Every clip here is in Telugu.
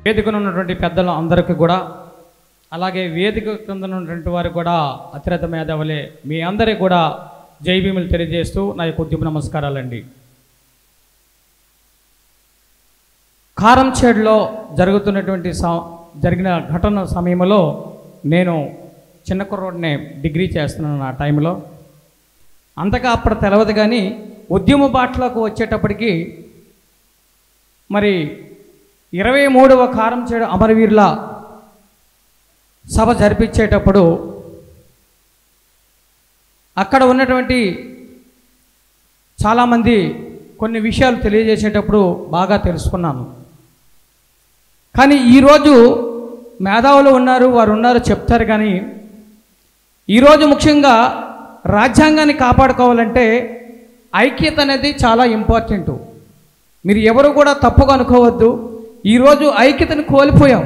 వేదికను ఉన్నటువంటి పెద్దలు అందరికీ కూడా, అలాగే వేదిక కింద ఉన్నటువంటి వారికి కూడా అతిరథ మేధావులే మీ అందరికీ కూడా జై భీములు తెలియజేస్తూ నా యొక్క ఉద్యమ నమస్కారాలండి. కారంచేడులో జరిగిన ఘటన సమయంలో నేను చిన్న కుర్రోడినే డిగ్రీ చేస్తున్నాను. ఆ టైంలో అంతగా అప్పుడు తెలవదు, కానీ ఉద్యమ బాటలోకి వచ్చేటప్పటికి మరి 23వ కారంచేడు అమరవీరుల సభ జరిపించేటప్పుడు అక్కడ ఉన్నటువంటి చాలామంది కొన్ని విషయాలు తెలియజేసేటప్పుడు బాగా తెలుసుకున్నాను. కానీ ఈరోజు మేధావులు ఉన్నారు, వారు ఉన్నారు చెప్తారు, కానీ ఈరోజు ముఖ్యంగా రాజ్యాంగాన్ని కాపాడుకోవాలంటే ఐక్యత అనేది చాలా ఇంపార్టెంట్. మీరు ఎవరు కూడా తప్పుగా అనుకోవద్దు. ఈరోజు ఐక్యతను కోల్పోయాం.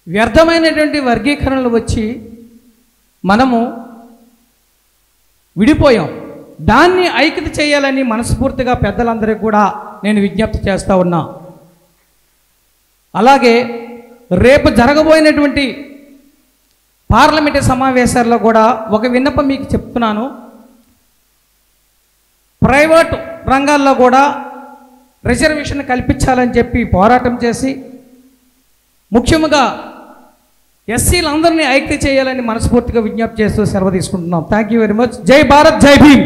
వ్యర్థమైనటువంటి వర్గీకరణలు వచ్చి మనము విడిపోయాం. దాన్ని ఐక్యత చేయాలని మనస్ఫూర్తిగా పెద్దలందరికీ కూడా నేను విజ్ఞప్తి చేస్తూ ఉన్నా. అలాగే రేపు జరగబోయినటువంటి పార్లమెంటు సమావేశాల్లో కూడా ఒక విన్నపం మీకు చెప్తున్నాను. ప్రైవేట్ రంగాల్లో కూడా రిజర్వేషన్ కల్పించాలని చెప్పి పోరాటం చేసి ముఖ్యంగా ఎస్సీలందరినీ ఐక్య చేయాలని మనస్ఫూర్తిగా విజ్ఞప్తి చేస్తూ సెలవు తీసుకుంటున్నాం. Thank you very much. జై భారత్, జై భీమ్.